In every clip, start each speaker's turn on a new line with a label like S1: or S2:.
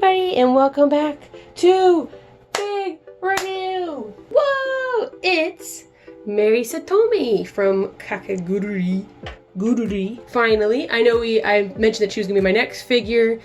S1: everybody, and welcome back to Big Review! Whoa! It's Mary Saotome from Kakegurui. Finally, I know I mentioned that she was going to be my next figure.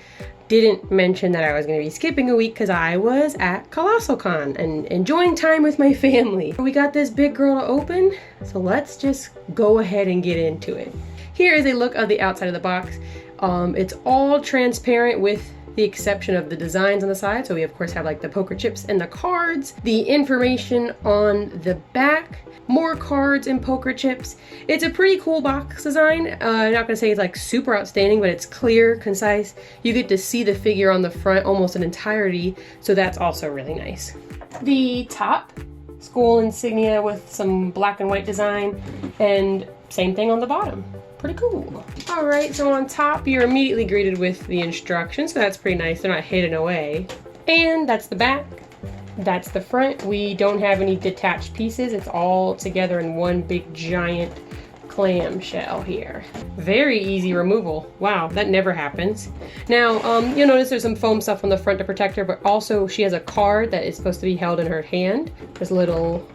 S1: Didn't mention that I was going to be skipping a week because I was at ColossalCon and enjoying time with my family. We got this big girl to open, so let's just go ahead and get into it. Here is a look of the outside of the box. It's all transparent with the exception of the designs on the side. So we of course have like the poker chips and the cards, the information on the back, more cards and poker chips. It's a pretty cool box design. I'm not gonna say it's like super outstanding, but it's clear, concise. You get to see the figure on the front almost in entirety, so that's also really nice. The top, school insignia with some black and white design, and same thing on the bottom. Pretty cool. All right, so on top, you're immediately greeted with the instructions, so that's pretty nice. They're not hidden away. And that's the back. That's the front. We don't have any detached pieces. It's all together in one big giant clamshell here. Very easy removal. Wow, that never happens. Now, you'll notice there's some foam stuff on the front to protect her, but also she has a card that is supposed to be held in her hand. There's a little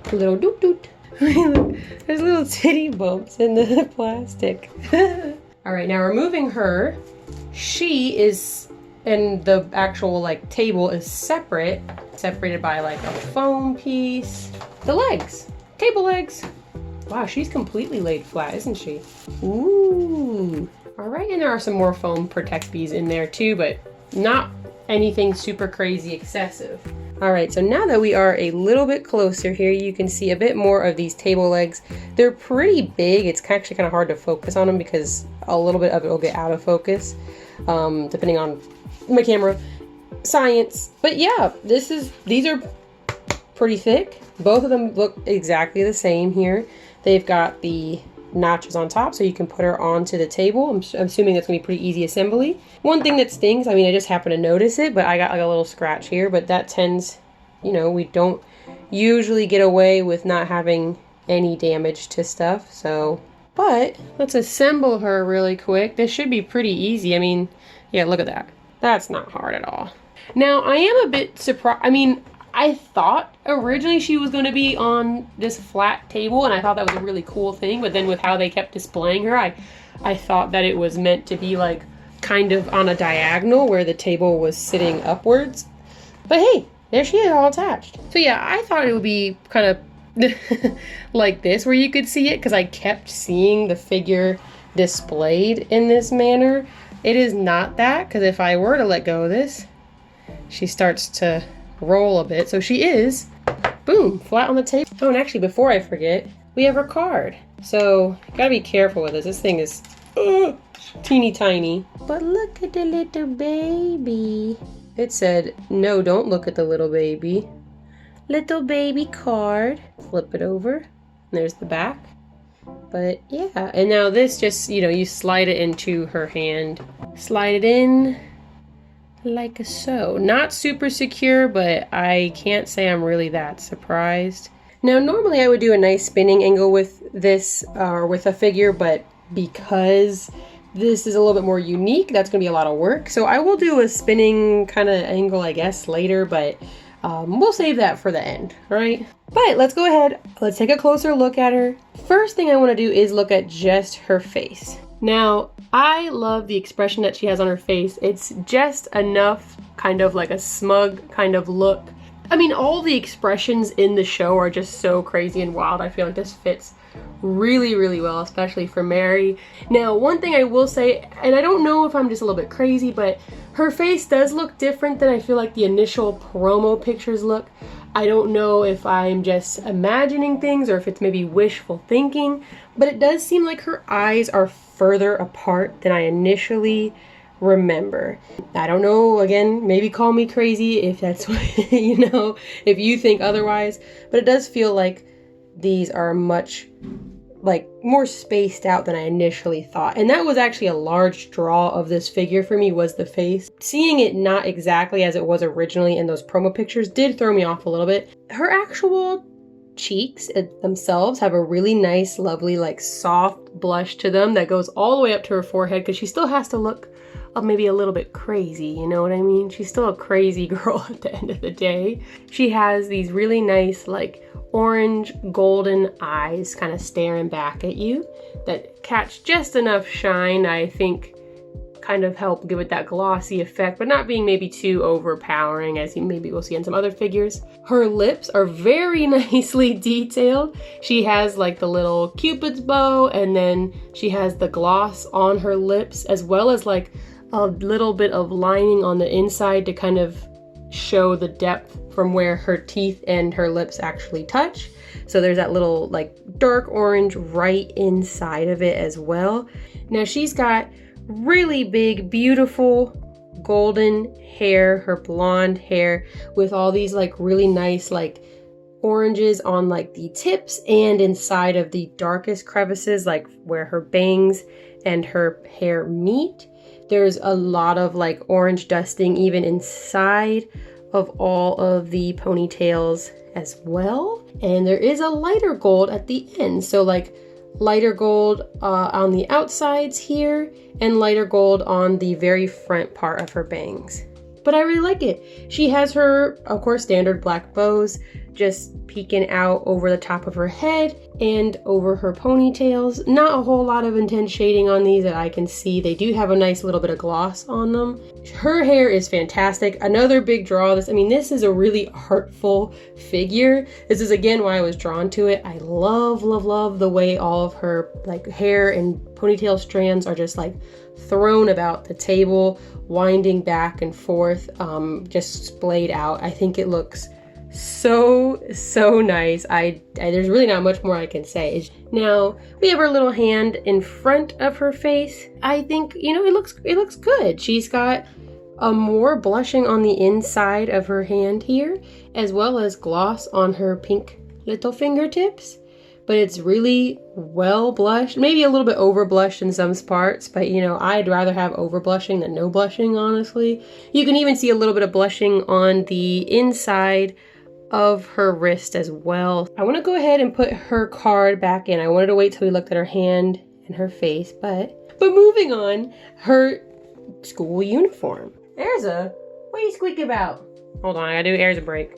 S1: doot doot. There's little titty bumps in the plastic. All right, now removing her, she is, and the actual like table is separated by like a foam piece. The legs, table legs. Wow, she's completely laid flat, isn't she? Ooh. All right, and there are some more foam protectees in there too, but not anything super crazy excessive. All right, so now that we are a little bit closer here, you can see a bit more of these table legs. They're pretty big. It's actually kind of hard to focus on them because a little bit of it will get out of focus, depending on my camera. Science. But yeah, these are pretty thick. Both of them look exactly the same here. They've got the notches on top so you can put her onto the table. I'm assuming that's gonna be pretty easy assembly. One thing that stings, I mean, I just happened to notice it, but I got like a little scratch here, but that tends, you know, we don't usually get away with not having any damage to stuff, so. But let's assemble her really quick. This should be pretty easy. I mean, yeah, look at that. That's not hard at all. Now, I am a bit surprised. I mean, I thought originally she was going to be on this flat table, and I thought that was a really cool thing, but then with how they kept displaying her, I thought that it was meant to be like kind of on a diagonal where the table was sitting upwards. But hey, there she is all attached. So yeah, I thought it would be kind of like this where you could see it because I kept seeing the figure displayed in this manner. It is not that, because if I were to let go of this, she starts to roll a bit. So she is, boom, flat on the table. Oh, and actually before I forget, we have her card. So gotta be careful with this. This thing is teeny tiny. But look at the little baby. It said, no, don't look at the little baby. Little baby card. Flip it over. And there's the back. But yeah, and now this just, you know, you slide it into her hand. Slide it in like so. Not super secure, but I can't say I'm really that surprised. Now, normally I would do a nice spinning angle with this, or with a figure, but because this is a little bit more unique, that's gonna be a lot of work. So I will do a spinning kind of angle, I guess, later, but we'll save that for the end, right? But let's go ahead, let's take a closer look at her. First thing I wanna do is look at just her face. Now, I love the expression that she has on her face. It's just enough, kind of like a smug kind of look. I mean, all the expressions in the show are just so crazy and wild. I feel like this fits really, really well, especially for Mary. Now, one thing I will say, and I don't know if I'm just a little bit crazy, but her face does look different than I feel like the initial promo pictures look. I don't know if I'm just imagining things or if it's maybe wishful thinking, but it does seem like her eyes are further apart than I initially remember. I don't know, again, maybe call me crazy if that's what, you know, if you think otherwise, but it does feel like these are much like more spaced out than I initially thought. And that was actually a large draw of this figure for me, was the face. Seeing it not exactly as it was originally in those promo pictures did throw me off a little bit. Her actual cheeks themselves have a really nice, lovely, like soft blush to them that goes all the way up to her forehead, because she still has to look maybe a little bit crazy, you know what I mean? She's still a crazy girl at the end of the day. She has these really nice like orange golden eyes kind of staring back at you that catch just enough shine, I think, kind of help give it that glossy effect, but not being maybe too overpowering, as you maybe will see in some other figures. Her lips are very nicely detailed. She has like the little cupid's bow, and then she has the gloss on her lips, as well as like a little bit of lining on the inside to kind of show the depth from where her teeth and her lips actually touch. So there's that little like dark orange right inside of it as well. Now she's got really big, beautiful golden hair, her blonde hair, with all these like really nice like oranges on like the tips and inside of the darkest crevices, like where her bangs and her hair meet. There's a lot of like orange dusting even inside of all of the ponytails as well. And there is a lighter gold at the end. So like lighter gold on the outsides here and lighter gold on the very front part of her bangs. But I really like it. She has her, of course, standard black bows just peeking out over the top of her head and over her ponytails. Not a whole lot of intense shading on these that I can see. They do have a nice little bit of gloss on them. Her hair is fantastic. Another big draw. This is a really artful figure. This is again why I was drawn to it. I love, love, love the way all of her like hair and ponytail strands are just like thrown about the table, winding back and forth, just splayed out. I think it looks so nice. There's really not much more I can say. Now we have her little hand in front of her face. I think, you know, it looks good. She's got more blushing on the inside of her hand here, as well as gloss on her pink little fingertips. But it's really well blushed, maybe a little bit over blushed in some parts, but you know, I'd rather have over blushing than no blushing, honestly. You can even see a little bit of blushing on the inside of her wrist as well. I want to go ahead and put her card back in. I wanted to wait till we looked at her hand and her face, but moving on, her school uniform. Erza, what are you squeaking about? Hold on, I gotta do Erza break.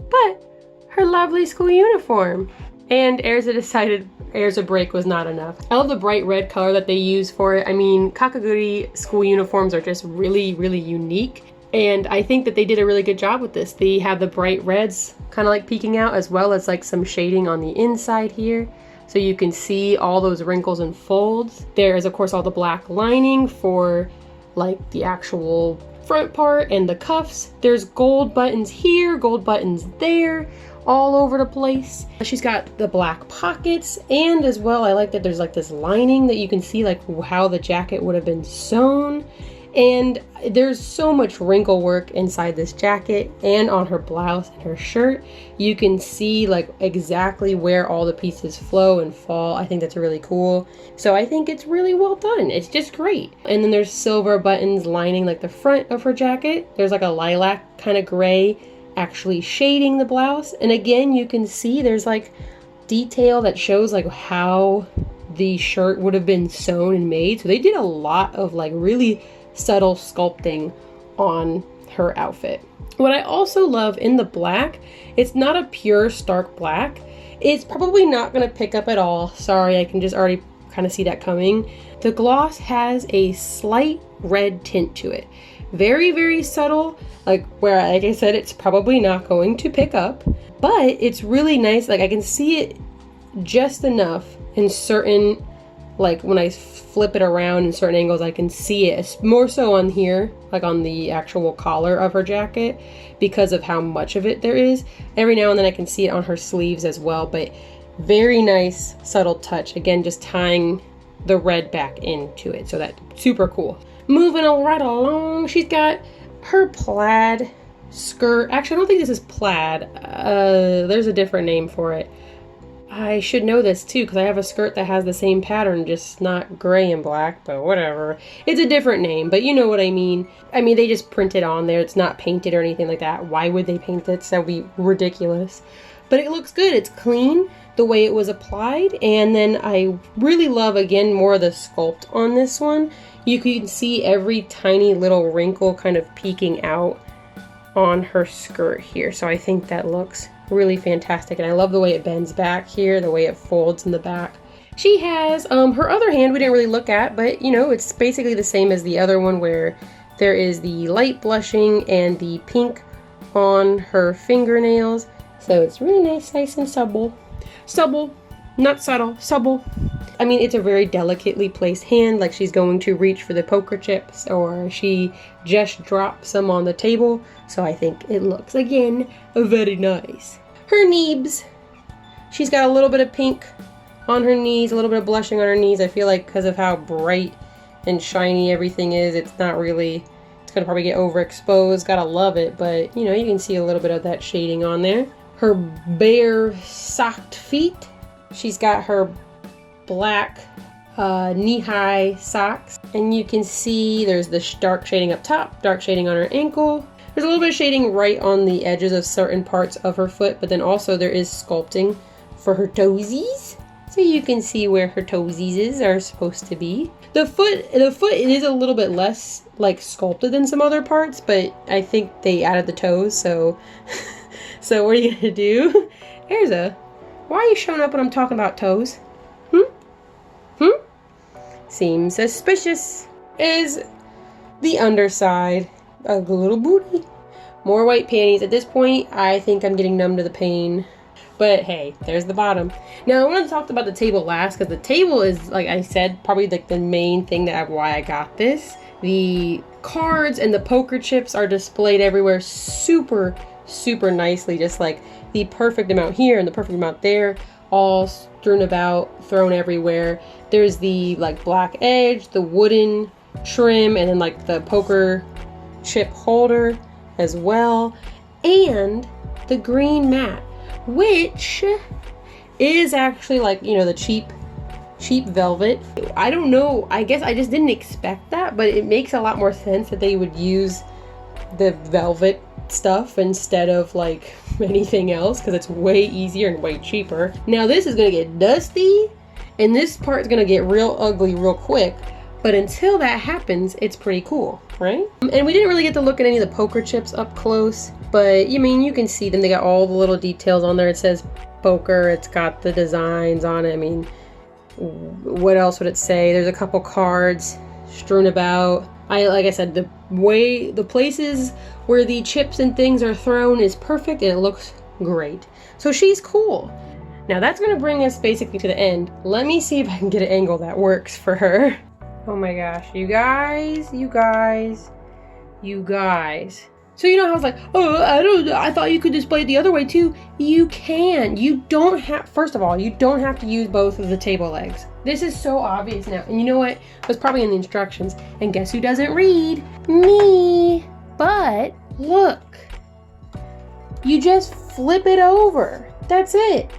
S1: But her lovely school uniform. And Erza decided Erza break was not enough. I love the bright red color that they use for it. I mean, Kakegurui school uniforms are just really, really unique. And I think that they did a really good job with this. They have the bright reds kind of like peeking out, as well as like some shading on the inside here. So you can see all those wrinkles and folds. There is of course all the black lining for like the actual front part and the cuffs. There's gold buttons here, gold buttons there, all over the place. She's got the black pockets, and as well I like that there's like this lining that you can see like how the jacket would have been sewn. And there's so much wrinkle work inside this jacket and on her blouse and her shirt. You can see like exactly where all the pieces flow and fall. I think that's really cool. So I think it's really well done. It's just great. And then there's silver buttons lining like the front of her jacket. There's like a lilac kind of gray actually shading the blouse. And again, you can see there's like detail that shows like how the shirt would have been sewn and made. So they did a lot of like really subtle sculpting on her outfit. What I also love in the black, it's not a pure stark black. It's probably not going to pick up at all. Sorry, I can just already kind of see that coming. The gloss has a slight red tint to it. Very, very subtle, like I said, it's probably not going to pick up, but it's really nice. Like I can see it just enough in certain, like when I flip it around in certain angles, I can see it. It's more so on here, like on the actual collar of her jacket, because of how much of it there is. Every now and then I can see it on her sleeves as well, but very nice subtle touch. Again, just tying the red back into it, so that's super cool. Moving right along, she's got her plaid skirt. Actually, I don't think this is plaid. There's a different name for it. I should know this too, because I have a skirt that has the same pattern, just not gray and black, but whatever. It's a different name, but you know what I mean. I mean, they just print it on there. It's not painted or anything like that. Why would they paint it? That would be ridiculous. But it looks good. It's clean the way it was applied. And then I really love, again, more of the sculpt on this one. You can see every tiny little wrinkle kind of peeking out on her skirt here. So I think that looks really fantastic. And I love the way it bends back here, the way it folds in the back. She has her other hand we didn't really look at, but you know, it's basically the same as the other one where there is the light blushing and the pink on her fingernails. So it's really nice and supple. Supple, not subtle, supple. I mean, it's a very delicately placed hand, like she's going to reach for the poker chips or she just dropped some on the table. So I think it looks, again, very nice. Her knees. She's got a little bit of pink on her knees, a little bit of blushing on her knees. I feel like because of how bright and shiny everything is, it's not really, it's gonna probably get overexposed. Gotta love it, but you know, you can see a little bit of that shading on there. Her bare socked feet. She's got her black knee-high socks, and you can see there's the dark shading up top, dark shading on her ankle. There's a little bit of shading right on the edges of certain parts of her foot, but then also there is sculpting for her toesies, so you can see where her toesies are supposed to be. The foot it is a little bit less like sculpted than some other parts, but I think they added the toes, so so what are you gonna do? Why are you showing up when I'm talking about toes? Seems suspicious. Is the underside a little booty? More white panties. At this point, I think I'm getting numb to the pain. But hey, there's the bottom. Now, I want to talk about the table last, because the table is, like I said, probably like the main thing why I got this. The cards and the poker chips are displayed everywhere super, super nicely. Just like the perfect amount here and the perfect amount there. All strewn about, thrown everywhere. There's the like black edge, the wooden trim, and then like the poker chip holder as well, and the green mat, which is actually like, you know, the cheap velvet. I don't know, I guess I just didn't expect that, but it makes a lot more sense that they would use the velvet stuff instead of like anything else, because it's way easier and way cheaper. Now this is gonna get dusty and this part's gonna get real ugly real quick, but until that happens, it's pretty cool, right? And we didn't really get to look at any of the poker chips up close, but I mean, you can see them. They got all the little details on there. It says poker, it's got the designs on it. I mean, what else would it say? There's a couple cards strewn about. Like I said, the places where the chips and things are thrown is perfect, and it looks great. So she's cool. Now that's gonna bring us basically to the end. Let me see if I can get an angle that works for her. Oh my gosh, you guys. So you know how I was like, oh, I thought you could display it the other way too. You can. You don't have, first of all, you don't have to use both of the table legs. This is so obvious now. And you know what? It was probably in the instructions. And guess who doesn't read? Me. But look, you just flip it over. That's it.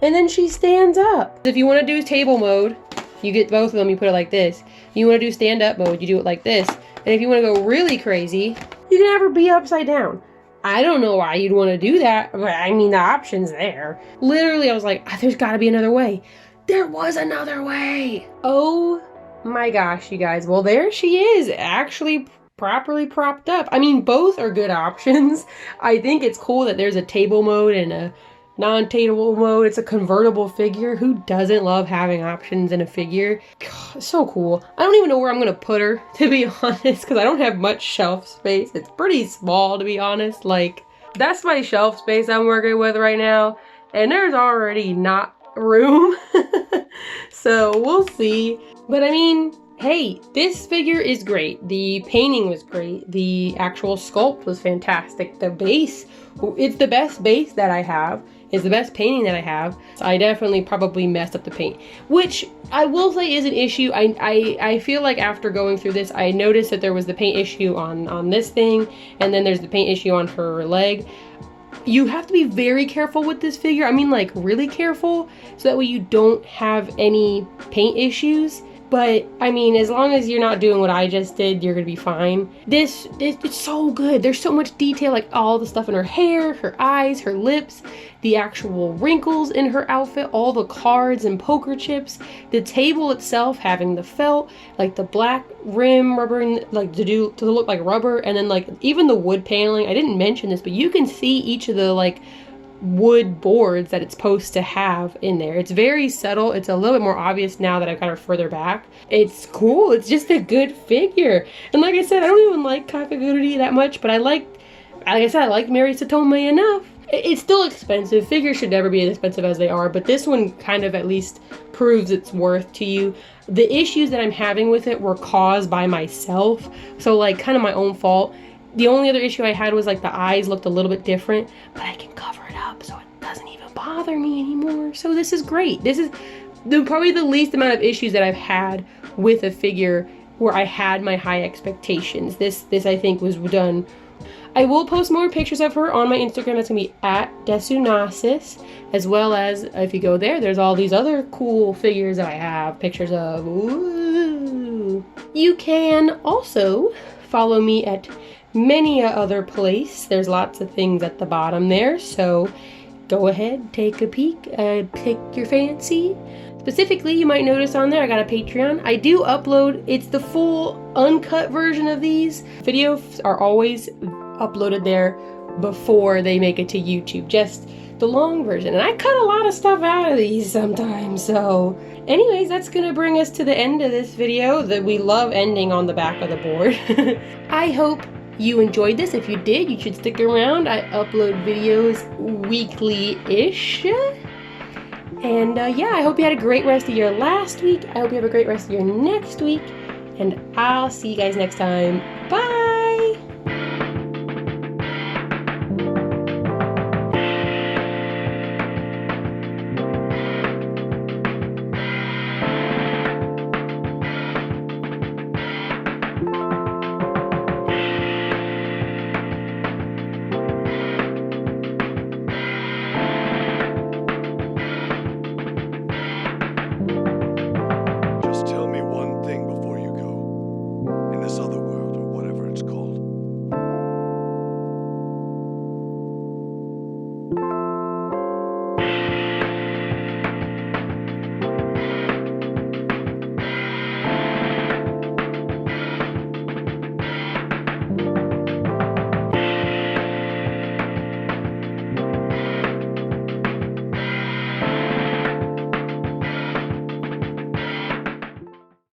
S1: And then she stands up. If you want to do table mode, you get both of them, you put it like this. You want to do stand up mode, you do it like this. And if you want to go really crazy, you can have her be upside down. I don't know why you'd want to do that, but I mean, the option's there. Literally, I was like, there's got to be another way. There was another way. Oh my gosh, you guys. Well, there she is, actually properly propped up. I mean, both are good options. I think it's cool that there's a table mode and a non-table mode. It's a convertible figure. Who doesn't love having options in a figure? God, so cool. I don't even know where I'm gonna put her, to be honest, because I don't have much shelf space. It's pretty small, to be honest. Like, that's my shelf space I'm working with right now, and there's already not room. So we'll see. But I mean, hey, this figure is great. The painting was great. The actual sculpt was fantastic. The base, it's the best base that I have. It's the best painting that I have. So I definitely probably messed up the paint, which I will say is an issue. I feel like after going through this, I noticed that there was the paint issue on this thing, and then there's the paint issue on her leg. You have to be very careful with this figure. I mean, like, really careful, so that way you don't have any paint issues. But I mean, as long as you're not doing what I just did, you're gonna be fine. It's so good. There's so much detail, like all the stuff in her hair, her eyes, her lips, the actual wrinkles in her outfit, all the cards and poker chips, the table itself having the felt, like the black rim rubber, like to look like rubber, and then like even the wood paneling. I didn't mention this, but you can see each of the like wood boards that it's supposed to have in there. It's very subtle. It's a little bit more obvious now that I've got her further back. It's cool. It's just a good figure. And like I said, I don't even like Kakegurui that much, but I like I like Mary Saotome enough. It's still expensive. Figures should never be as expensive as they are, but this one kind of at least proves its worth to you. The issues that I'm having with it were caused by myself, so like kind of my own fault. The only other issue I had was like the eyes looked a little bit different, but I can cover it up so it doesn't even bother me anymore. So this is great. This is probably the least amount of issues that I've had with a figure where I had my high expectations. This I think was done. I will post more pictures of her on my Instagram. That's gonna be @desunasis, as well as if you go there, there's all these other cool figures that I have pictures of. Ooh. You can also follow me at many other place. There's lots of things at the bottom there, so go ahead, take a peek, pick your fancy. Specifically, you might notice on there I got a Patreon. I do upload, it's the full uncut version of these. Videos are always uploaded there before they make it to YouTube, just the long version. And I cut a lot of stuff out of these sometimes, so anyways, that's gonna bring us to the end of this video. That we love ending on the back of the board. I hope you enjoyed this. If you did, you should stick around. I upload videos weekly-ish. And yeah, I hope you had a great rest of your last week. I hope you have a great rest of your next week. And I'll see you guys next time. Bye!